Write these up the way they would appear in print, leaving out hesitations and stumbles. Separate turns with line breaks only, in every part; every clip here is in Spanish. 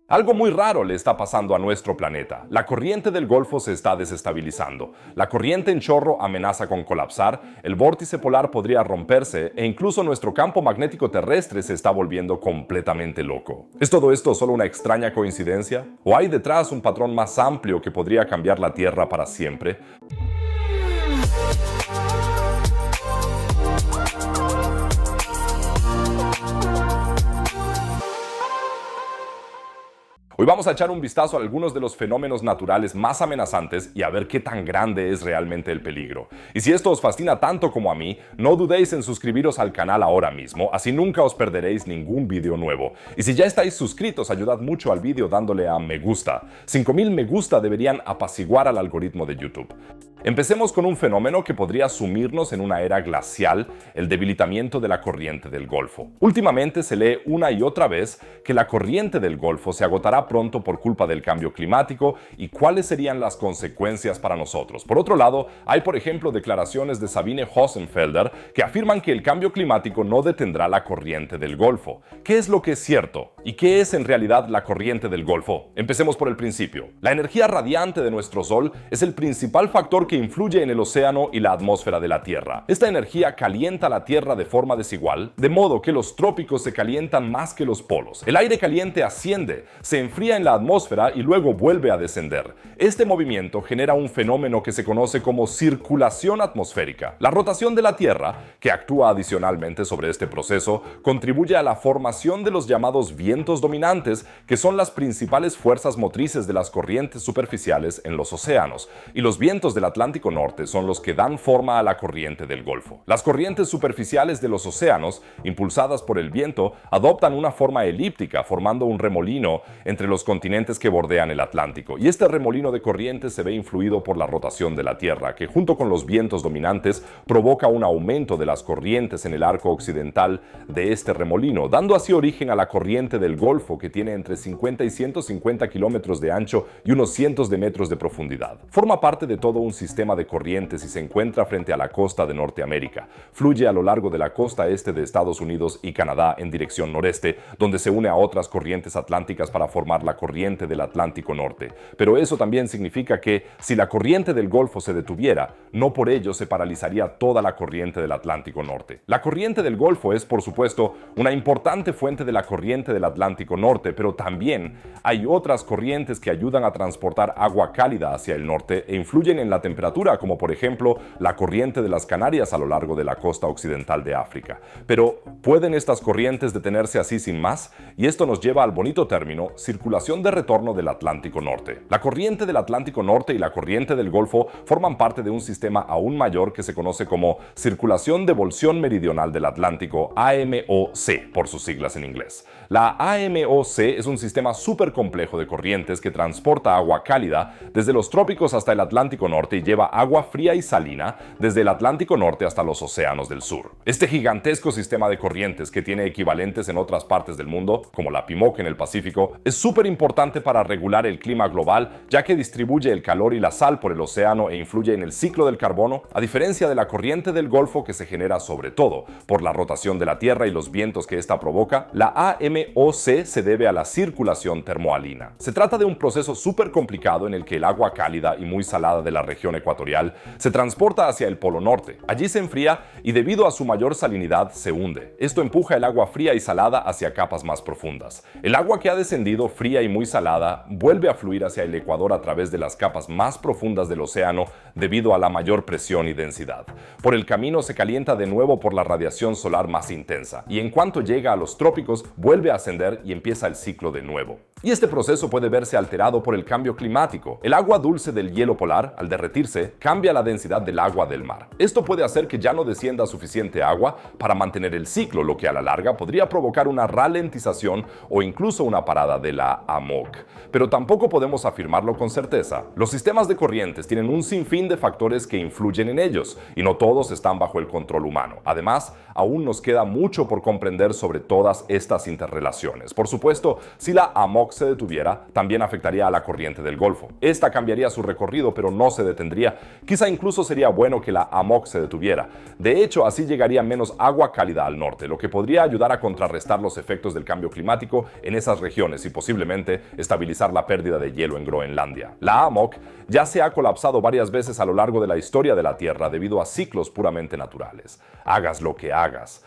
Algo muy raro le está pasando a nuestro planeta. La corriente del Golfo se está desestabilizando. La corriente en chorro amenaza con colapsar, el vórtice polar podría romperse e incluso nuestro campo magnético terrestre se está volviendo completamente loco. ¿Es todo esto solo una extraña coincidencia? ¿O hay detrás un patrón más amplio que podría cambiar la Tierra para siempre? Hoy vamos a echar un vistazo a algunos de los fenómenos naturales más amenazantes y a ver qué tan grande es realmente el peligro. Y si esto os fascina tanto como a mí, no dudéis en suscribiros al canal ahora mismo, así nunca os perderéis ningún vídeo nuevo. Y si ya estáis suscritos, ayudad mucho al vídeo dándole a me gusta. 5000 me gusta deberían apaciguar al algoritmo de YouTube. Empecemos con un fenómeno que podría sumirnos en una era glacial, el debilitamiento de la corriente del Golfo. Últimamente se lee una y otra vez que la corriente del Golfo se agotará pronto por culpa del cambio climático y cuáles serían las consecuencias para nosotros. Por otro lado, hay por ejemplo declaraciones de Sabine Hossenfelder que afirman que el cambio climático no detendrá la corriente del Golfo. ¿Qué es lo que es cierto? ¿Y qué es en realidad la corriente del Golfo? Empecemos por el principio. La energía radiante de nuestro Sol es el principal factor que influye en el océano y la atmósfera de la Tierra. Esta energía calienta la Tierra de forma desigual, de modo que los trópicos se calientan más que los polos. El aire caliente asciende, se enfría en la atmósfera y luego vuelve a descender. Este movimiento genera un fenómeno que se conoce como circulación atmosférica. La rotación de la Tierra, que actúa adicionalmente sobre este proceso, contribuye a la formación de los llamados vientos dominantes, que son las principales fuerzas motrices de las corrientes superficiales en los océanos, y los vientos del Atlántico Norte son los que dan forma a la corriente del Golfo. Las corrientes superficiales de los océanos, impulsadas por el viento, adoptan una forma elíptica, formando un remolino entre los continentes que bordean el Atlántico, y este remolino de corrientes se ve influido por la rotación de la Tierra, que junto con los vientos dominantes provoca un aumento de las corrientes en el arco occidental de este remolino, dando así origen a la corriente del Golfo, que tiene entre 50 y 150 kilómetros de ancho y unos cientos de metros de profundidad. Forma parte de todo un sistema de corrientes y se encuentra frente a la costa de Norteamérica. Fluye a lo largo de la costa este de Estados Unidos y Canadá en dirección noreste, donde se une a otras corrientes atlánticas para formar la corriente del Atlántico Norte. Pero eso también significa que, si la corriente del Golfo se detuviera, no por ello se paralizaría toda la corriente del Atlántico Norte. La corriente del Golfo es, por supuesto, una importante fuente de la corriente del Atlántico Norte, pero también hay otras corrientes que ayudan a transportar agua cálida hacia el norte e influyen en la temperatura, como por ejemplo la corriente de las Canarias a lo largo de la costa occidental de África. Pero, ¿pueden estas corrientes detenerse así sin más? Y esto nos lleva al bonito término circulación de retorno del Atlántico Norte. La corriente del Atlántico Norte y la corriente del Golfo forman parte de un sistema aún mayor que se conoce como circulación de evolución meridional del Atlántico, AMOC por sus siglas en inglés. La AMOC es un sistema súper complejo de corrientes que transporta agua cálida desde los trópicos hasta el Atlántico Norte y lleva agua fría y salina desde el Atlántico Norte hasta los océanos del sur. Este gigantesco sistema de corrientes, que tiene equivalentes en otras partes del mundo, como la PIMOC en el Pacífico, es súper importante para regular el clima global, ya que distribuye el calor y la sal por el océano e influye en el ciclo del carbono, a diferencia de la corriente del Golfo, que se genera sobre todo por la rotación de la Tierra y los vientos que ésta provoca. La AMOC se debe a la circulación termohalina. Se trata de un proceso súper complicado en el que el agua cálida y muy salada de la región ecuatorial se transporta hacia el Polo Norte. Allí se enfría y, debido a su mayor salinidad, se hunde. Esto empuja el agua fría y salada hacia capas más profundas. El agua que ha descendido fría y muy salada vuelve a fluir hacia el Ecuador a través de las capas más profundas del océano debido a la mayor presión y densidad. Por el camino se calienta de nuevo por la radiación solar más intensa, y en cuanto llega a los trópicos vuelve a ascender y empieza el ciclo de nuevo. Y este proceso puede verse alterado por el cambio climático. El agua dulce del hielo polar, al derretirse, cambia la densidad del agua del mar. Esto puede hacer que ya no descienda suficiente agua para mantener el ciclo, lo que a la larga podría provocar una ralentización o incluso una parada de la AMOC. Pero tampoco podemos afirmarlo con certeza. Los sistemas de corrientes tienen un sinfín de factores que influyen en ellos, y no todos están bajo el control humano. Además, aún nos queda mucho por comprender sobre todas estas interrelaciones. Por supuesto, si la AMOC se detuviera, también afectaría a la corriente del Golfo. Esta cambiaría su recorrido, pero no se detendría. Quizá incluso sería bueno que la AMOC se detuviera. De hecho, así llegaría menos agua cálida al norte, lo que podría ayudar a contrarrestar los efectos del cambio climático en esas regiones y posiblemente estabilizar la pérdida de hielo en Groenlandia. La AMOC ya se ha colapsado varias veces a lo largo de la historia de la Tierra debido a ciclos puramente naturales. Hagas lo que hagas.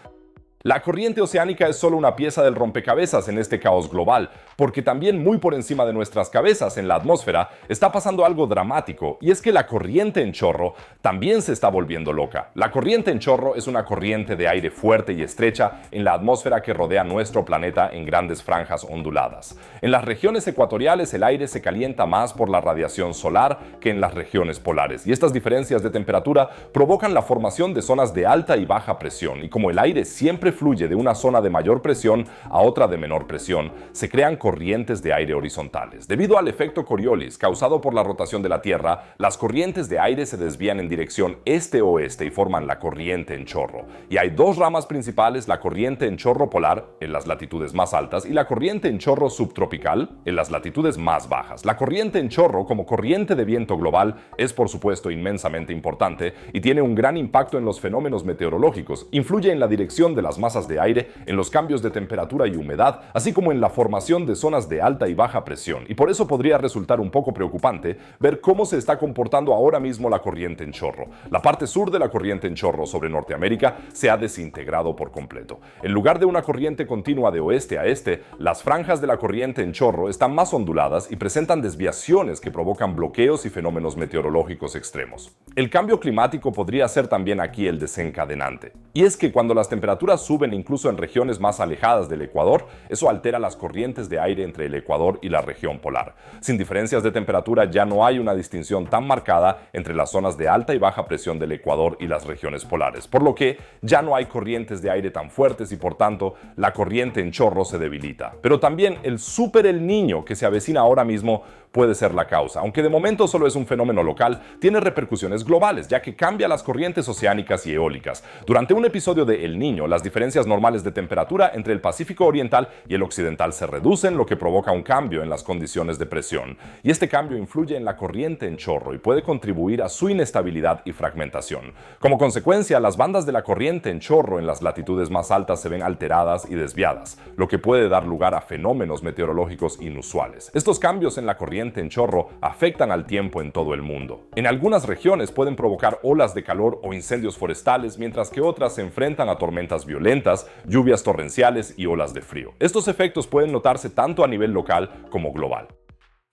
La corriente oceánica es solo una pieza del rompecabezas en este caos global, porque también muy por encima de nuestras cabezas en la atmósfera está pasando algo dramático, y es que la corriente en chorro también se está volviendo loca. La corriente en chorro es una corriente de aire fuerte y estrecha en la atmósfera que rodea nuestro planeta en grandes franjas onduladas. En las regiones ecuatoriales el aire se calienta más por la radiación solar que en las regiones polares, y estas diferencias de temperatura provocan la formación de zonas de alta y baja presión, y como el aire siempre fluye de una zona de mayor presión a otra de menor presión, se crean corrientes de aire horizontales. Debido al efecto Coriolis causado por la rotación de la Tierra, las corrientes de aire se desvían en dirección este-oeste y forman la corriente en chorro. Y hay dos ramas principales: la corriente en chorro polar, en las latitudes más altas, y la corriente en chorro subtropical, en las latitudes más bajas. La corriente en chorro, como corriente de viento global, es por supuesto inmensamente importante y tiene un gran impacto en los fenómenos meteorológicos. Influye en la dirección de las masas de aire, en los cambios de temperatura y humedad, así como en la formación de zonas de alta y baja presión, y por eso podría resultar un poco preocupante ver cómo se está comportando ahora mismo la corriente en chorro. La parte sur de la corriente en chorro sobre Norteamérica se ha desintegrado por completo. En lugar de una corriente continua de oeste a este, las franjas de la corriente en chorro están más onduladas y presentan desviaciones que provocan bloqueos y fenómenos meteorológicos extremos. El cambio climático podría ser también aquí el desencadenante. Y es que cuando las temperaturas suben incluso en regiones más alejadas del Ecuador, eso altera las corrientes de aire entre el Ecuador y la región polar. Sin diferencias de temperatura ya no hay una distinción tan marcada entre las zonas de alta y baja presión del Ecuador y las regiones polares, por lo que ya no hay corrientes de aire tan fuertes y por tanto la corriente en chorro se debilita. Pero también el Super El Niño que se avecina ahora mismo puede ser la causa. Aunque de momento solo es un fenómeno local, tiene repercusiones globales, ya que cambia las corrientes oceánicas y eólicas. Durante un episodio de El Niño, las diferencias normales de temperatura entre el Pacífico Oriental y el Occidental se reducen, lo que provoca un cambio en las condiciones de presión. Y este cambio influye en la corriente en chorro y puede contribuir a su inestabilidad y fragmentación. Como consecuencia, las bandas de la corriente en chorro en las latitudes más altas se ven alteradas y desviadas, lo que puede dar lugar a fenómenos meteorológicos inusuales. Estos cambios en la corriente en chorro afectan al tiempo en todo el mundo. En algunas regiones pueden provocar olas de calor o incendios forestales, mientras que otras se enfrentan a tormentas violentas, lluvias torrenciales y olas de frío. Estos efectos pueden notarse tanto a nivel local como global.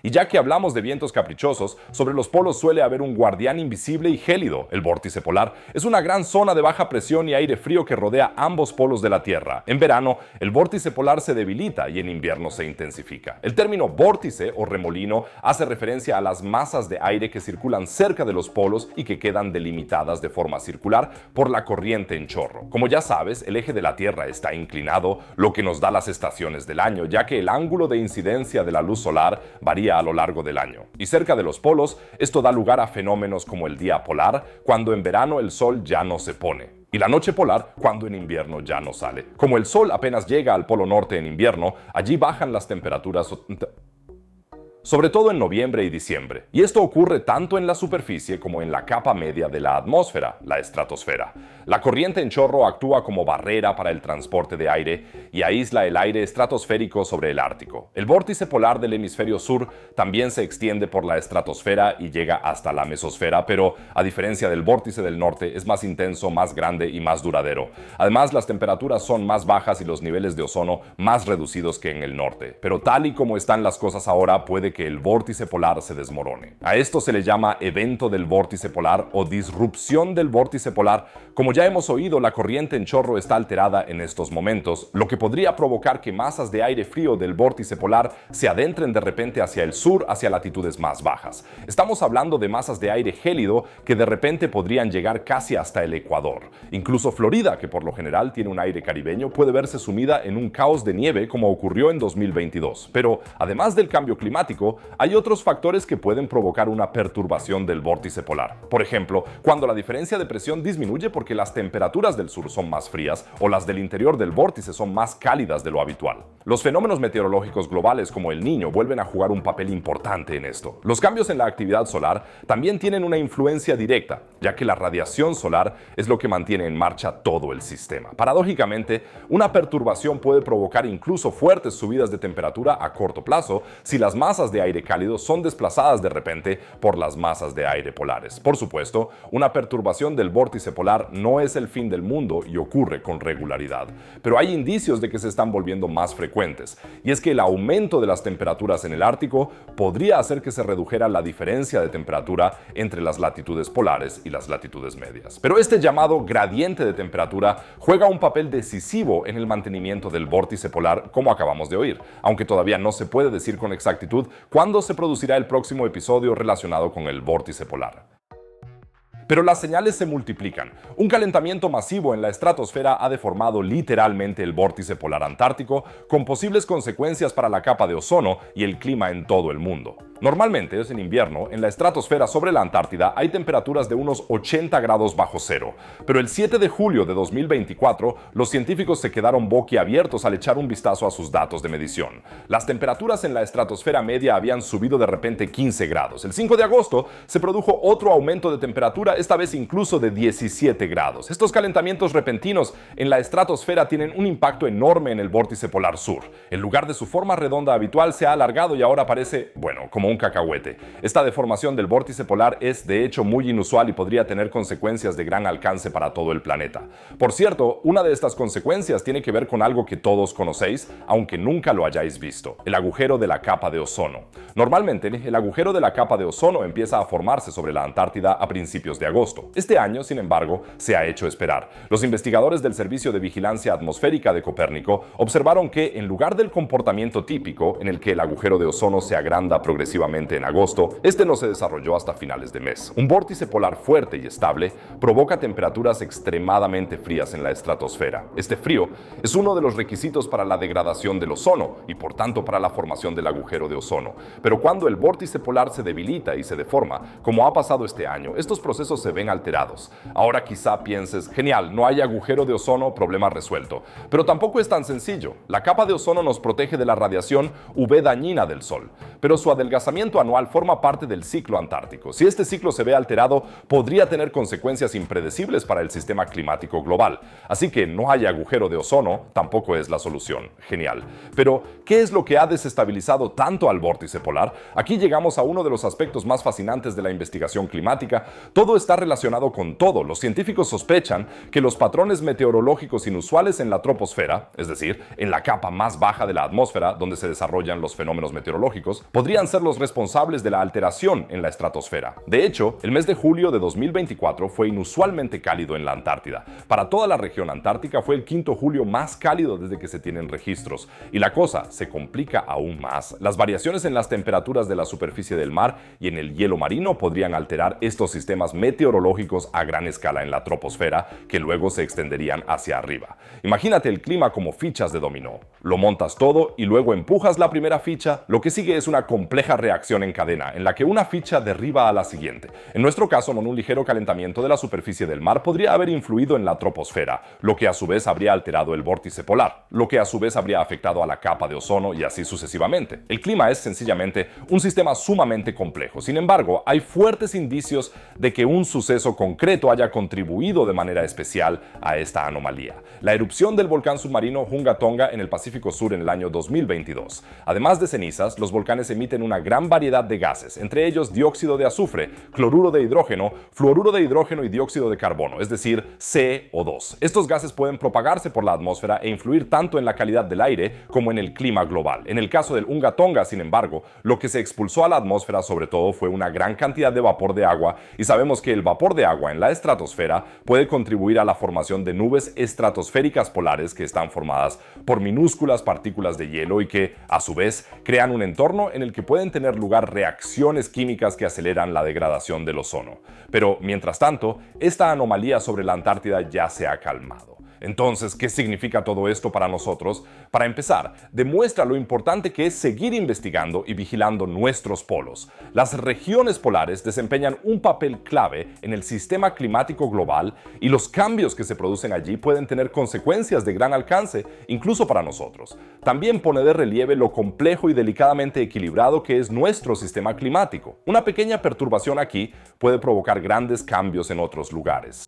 Y ya que hablamos de vientos caprichosos, sobre los polos suele haber un guardián invisible y gélido. El vórtice polar es una gran zona de baja presión y aire frío que rodea ambos polos de la Tierra. En verano, el vórtice polar se debilita y en invierno se intensifica. El término vórtice o remolino hace referencia a las masas de aire que circulan cerca de los polos y que quedan delimitadas de forma circular por la corriente en chorro. Como ya sabes, el eje de la Tierra está inclinado, lo que nos da las estaciones del año, ya que el ángulo de incidencia de la luz solar varía a lo largo del año. Y cerca de los polos, esto da lugar a fenómenos como el día polar, cuando en verano el sol ya no se pone, y la noche polar, cuando en invierno ya no sale. Como el sol apenas llega al polo norte en invierno, allí bajan las temperaturas, sobre todo en noviembre y diciembre. Y esto ocurre tanto en la superficie como en la capa media de la atmósfera, la estratosfera. La corriente en chorro actúa como barrera para el transporte de aire y aísla el aire estratosférico sobre el Ártico. El vórtice polar del hemisferio sur también se extiende por la estratosfera y llega hasta la mesosfera, pero a diferencia del vórtice del norte es más intenso, más grande y más duradero. Además, las temperaturas son más bajas y los niveles de ozono más reducidos que en el norte. Pero tal y como están las cosas ahora, puede que el vórtice polar se desmorone. A esto se le llama evento del vórtice polar o disrupción del vórtice polar. Como ya hemos oído, la corriente en chorro está alterada en estos momentos, lo que podría provocar que masas de aire frío del vórtice polar se adentren de repente hacia el sur, hacia latitudes más bajas. Estamos hablando de masas de aire gélido que de repente podrían llegar casi hasta el Ecuador. Incluso Florida, que por lo general tiene un aire caribeño, puede verse sumida en un caos de nieve como ocurrió en 2022. Pero además del cambio climático, Ártico, hay otros factores que pueden provocar una perturbación del vórtice polar. Por ejemplo, cuando la diferencia de presión disminuye porque las temperaturas del sur son más frías o las del interior del vórtice son más cálidas de lo habitual. Los fenómenos meteorológicos globales como el Niño vuelven a jugar un papel importante en esto. Los cambios en la actividad solar también tienen una influencia directa, ya que la radiación solar es lo que mantiene en marcha todo el sistema. Paradójicamente, una perturbación puede provocar incluso fuertes subidas de temperatura a corto plazo si las masas de aire cálido son desplazadas de repente por las masas de aire polares. Por supuesto, una perturbación del vórtice polar no es el fin del mundo y ocurre con regularidad, pero hay indicios de que se están volviendo más frecuentes, y es que el aumento de las temperaturas en el Ártico podría hacer que se redujera la diferencia de temperatura entre las latitudes polares y las latitudes medias. Pero este llamado gradiente de temperatura juega un papel decisivo en el mantenimiento del vórtice polar, como acabamos de oír, aunque todavía no se puede decir con exactitud cuándo se producirá el próximo episodio relacionado con el vórtice polar. Pero las señales se multiplican. Un calentamiento masivo en la estratosfera ha deformado literalmente el vórtice polar antártico, con posibles consecuencias para la capa de ozono y el clima en todo el mundo. Normalmente, en invierno, en la estratosfera sobre la Antártida hay temperaturas de unos 80 grados bajo cero, pero el 7 de julio de 2024 los científicos se quedaron boquiabiertos al echar un vistazo a sus datos de medición. Las temperaturas en la estratosfera media habían subido de repente 15 grados. El 5 de agosto se produjo otro aumento de temperatura, esta vez incluso de 17 grados. Estos calentamientos repentinos en la estratosfera tienen un impacto enorme en el vórtice polar sur. En lugar de su forma redonda habitual se ha alargado y ahora parece, bueno, como un cacahuete. Esta deformación del vórtice polar es de hecho muy inusual y podría tener consecuencias de gran alcance para todo el planeta. Por cierto, una de estas consecuencias tiene que ver con algo que todos conocéis, aunque nunca lo hayáis visto: el agujero de la capa de ozono. Normalmente, el agujero de la capa de ozono empieza a formarse sobre la Antártida a principios de agosto. Este año, sin embargo, se ha hecho esperar. Los investigadores del Servicio de Vigilancia Atmosférica de Copérnico observaron que, en lugar del comportamiento típico en el que el agujero de ozono se agranda progresivamente en agosto, este no se desarrolló hasta finales de mes. Un vórtice polar fuerte y estable provoca temperaturas extremadamente frías en la estratosfera. Este frío es uno de los requisitos para la degradación del ozono y por tanto para la formación del agujero de ozono. Pero cuando el vórtice polar se debilita y se deforma, como ha pasado este año, estos procesos se ven alterados. Ahora quizá pienses, genial, no hay agujero de ozono, problema resuelto. Pero tampoco es tan sencillo. La capa de ozono nos protege de la radiación UV dañina del Sol, pero su adelgazamiento anual forma parte del ciclo antártico. Si este ciclo se ve alterado, podría tener consecuencias impredecibles para el sistema climático global. Así que no hay agujero de ozono tampoco es la solución. Genial. Pero, ¿qué es lo que ha desestabilizado tanto al vórtice polar? Aquí llegamos a uno de los aspectos más fascinantes de la investigación climática. Todo está relacionado con todo. Los científicos sospechan que los patrones meteorológicos inusuales en la troposfera, es decir, en la capa más baja de la atmósfera donde se desarrollan los fenómenos meteorológicos, podrían ser los responsables de la alteración en la estratosfera. De hecho, el mes de julio de 2024 fue inusualmente cálido en la Antártida. Para toda la región antártica fue el quinto julio más cálido desde que se tienen registros. Y la cosa se complica aún más. Las variaciones en las temperaturas de la superficie del mar y en el hielo marino podrían alterar estos sistemas meteorológicos a gran escala en la troposfera, que luego se extenderían hacia arriba. Imagínate el clima como fichas de dominó. Lo montas todo y luego empujas la primera ficha. Lo que sigue es una compleja reacción en cadena, en la que una ficha derriba a la siguiente. En nuestro caso, con un ligero calentamiento de la superficie del mar podría haber influido en la troposfera, lo que a su vez habría alterado el vórtice polar, lo que a su vez habría afectado a la capa de ozono y así sucesivamente. El clima es sencillamente un sistema sumamente complejo. Sin embargo, hay fuertes indicios de que un suceso concreto haya contribuido de manera especial a esta anomalía: la erupción del volcán submarino Hunga Tonga en el Pacífico Sur en el año 2022. Además de cenizas, los volcanes emiten una gran variedad de gases, entre ellos dióxido de azufre, cloruro de hidrógeno, fluoruro de hidrógeno y dióxido de carbono, es decir, CO2. Estos gases pueden propagarse por la atmósfera e influir tanto en la calidad del aire como en el clima global. En el caso del Hunga Tonga, sin embargo, lo que se expulsó a la atmósfera sobre todo fue una gran cantidad de vapor de agua, y sabemos que el vapor de agua en la estratosfera puede contribuir a la formación de nubes estratosféricas polares que están formadas por minúsculas partículas de hielo y que, a su vez, crean un entorno en el que pueden tener lugar reacciones químicas que aceleran la degradación del ozono. Pero, mientras tanto, esta anomalía sobre la Antártida ya se ha calmado. Entonces, ¿qué significa todo esto para nosotros? Para empezar, demuestra lo importante que es seguir investigando y vigilando nuestros polos. Las regiones polares desempeñan un papel clave en el sistema climático global y los cambios que se producen allí pueden tener consecuencias de gran alcance, incluso para nosotros. También pone de relieve lo complejo y delicadamente equilibrado que es nuestro sistema climático. Una pequeña perturbación aquí puede provocar grandes cambios en otros lugares.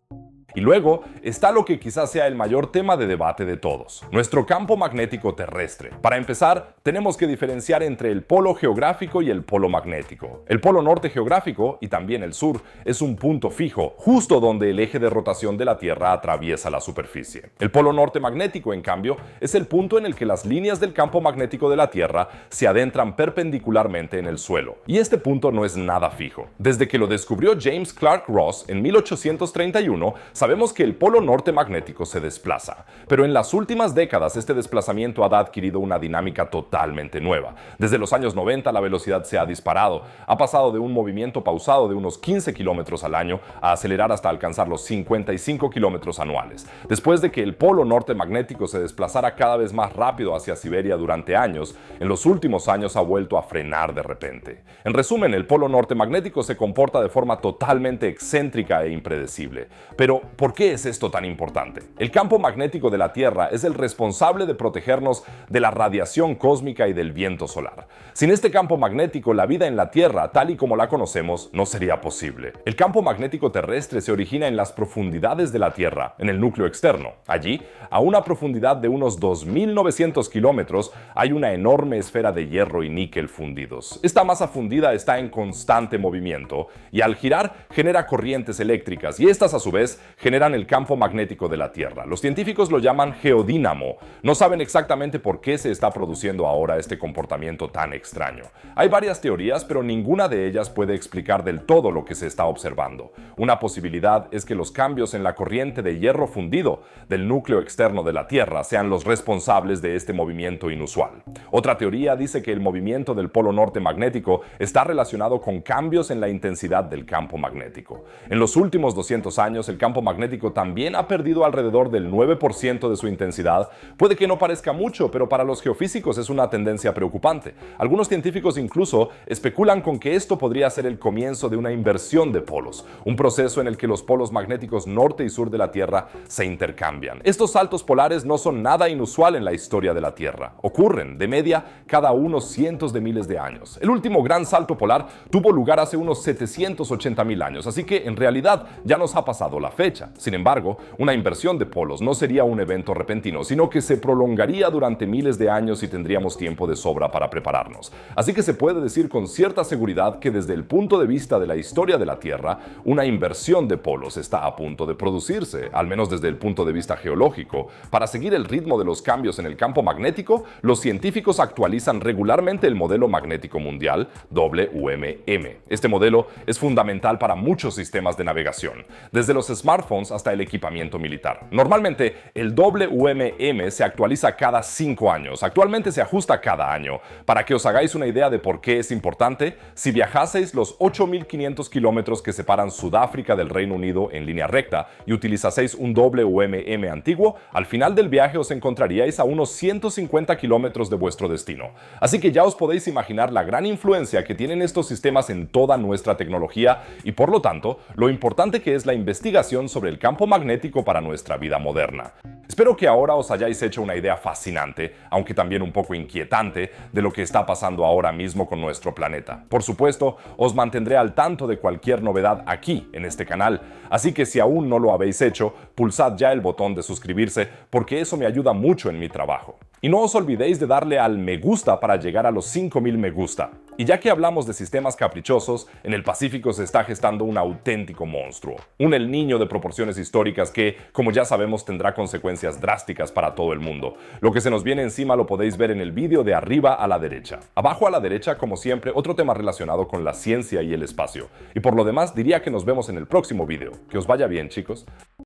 Y luego está lo que quizás sea el mayor tema de debate de todos, nuestro campo magnético terrestre. Para empezar, tenemos que diferenciar entre el polo geográfico y el polo magnético. El polo norte geográfico, y también el sur, es un punto fijo, justo donde el eje de rotación de la Tierra atraviesa la superficie. El polo norte magnético, en cambio, es el punto en el que las líneas del campo magnético de la Tierra se adentran perpendicularmente en el suelo. Y este punto no es nada fijo. Desde que lo descubrió James Clark Ross en 1831, sabemos que el polo norte magnético se desplaza, pero en las últimas décadas este desplazamiento ha adquirido una dinámica totalmente nueva. Desde los años 90 la velocidad se ha disparado, ha pasado de un movimiento pausado de unos 15 kilómetros al año a acelerar hasta alcanzar los 55 kilómetros anuales. Después de que el polo norte magnético se desplazara cada vez más rápido hacia Siberia durante años, en los últimos años ha vuelto a frenar de repente. En resumen, el polo norte magnético se comporta de forma totalmente excéntrica e impredecible. Pero, ¿por qué es esto tan importante? El campo magnético de la Tierra es el responsable de protegernos de la radiación cósmica y del viento solar. Sin este campo magnético, la vida en la Tierra, tal y como la conocemos, no sería posible. El campo magnético terrestre se origina en las profundidades de la Tierra, en el núcleo externo. Allí, a una profundidad de unos 2.900 kilómetros, hay una enorme esfera de hierro y níquel fundidos. Esta masa fundida está en constante movimiento y al girar genera corrientes eléctricas y estas a su vez generan el campo magnético de la Tierra. Los científicos lo llaman geodínamo. No saben exactamente por qué se está produciendo ahora este comportamiento tan extraño. Hay varias teorías, pero ninguna de ellas puede explicar del todo lo que se está observando. Una posibilidad es que los cambios en la corriente de hierro fundido del núcleo externo de la Tierra sean los responsables de este movimiento inusual. Otra teoría dice que el movimiento del polo norte magnético está relacionado con cambios en la intensidad del campo magnético. En los últimos 200 años, el campo magnético también ha perdido alrededor del 9% de su intensidad. Puede que no parezca mucho, pero para los geofísicos es una tendencia preocupante. Algunos científicos incluso especulan con que esto podría ser el comienzo de una inversión de polos, un proceso en el que los polos magnéticos norte y sur de la Tierra se intercambian. Estos saltos polares no son nada inusual en la historia de la Tierra. Ocurren, de media, cada unos cientos de miles de años. El último gran salto polar tuvo lugar hace unos 780.000 años, así que en realidad ya nos ha pasado la fecha. Sin embargo, una inversión de polos no sería un evento repentino, sino que se prolongaría durante miles de años y tendríamos tiempo de sobra para prepararnos. Así que se puede decir con cierta seguridad que desde el punto de vista de la historia de la Tierra, una inversión de polos está a punto de producirse, al menos desde el punto de vista geológico. Para seguir el ritmo de los cambios en el campo magnético, los científicos actualizan regularmente el modelo magnético mundial, WMM. Este modelo es fundamental para muchos sistemas de navegación, desde los smartphones hasta el equipamiento militar. Normalmente, el WMM se actualiza cada 5 años. Actualmente se ajusta cada año. Para que os hagáis una idea de por qué es importante, si viajaseis los 8.500 kilómetros que separan Sudáfrica del Reino Unido en línea recta y utilizaseis un WMM antiguo, al final del viaje os encontraríais a unos 150 kilómetros de vuestro destino. Así que ya os podéis imaginar la gran influencia que tienen estos sistemas en toda nuestra tecnología y por lo tanto, lo importante que es la investigación sobre el campo magnético para nuestra vida moderna. Espero que ahora os hayáis hecho una idea fascinante, aunque también un poco inquietante, de lo que está pasando ahora mismo con nuestro planeta. Por supuesto, os mantendré al tanto de cualquier novedad aquí, en este canal, así que si aún no lo habéis hecho, pulsad ya el botón de suscribirse, porque eso me ayuda mucho en mi trabajo. Y no os olvidéis de darle al me gusta para llegar a los 5000 me gusta. Y ya que hablamos de sistemas caprichosos, en el Pacífico se está gestando un auténtico monstruo. Un El Niño de proporciones históricas que, como ya sabemos, tendrá consecuencias drásticas para todo el mundo. Lo que se nos viene encima lo podéis ver en el vídeo de arriba a la derecha. Abajo a la derecha, como siempre, otro tema relacionado con la ciencia y el espacio. Y por lo demás, diría que nos vemos en el próximo vídeo. Que os vaya bien, chicos.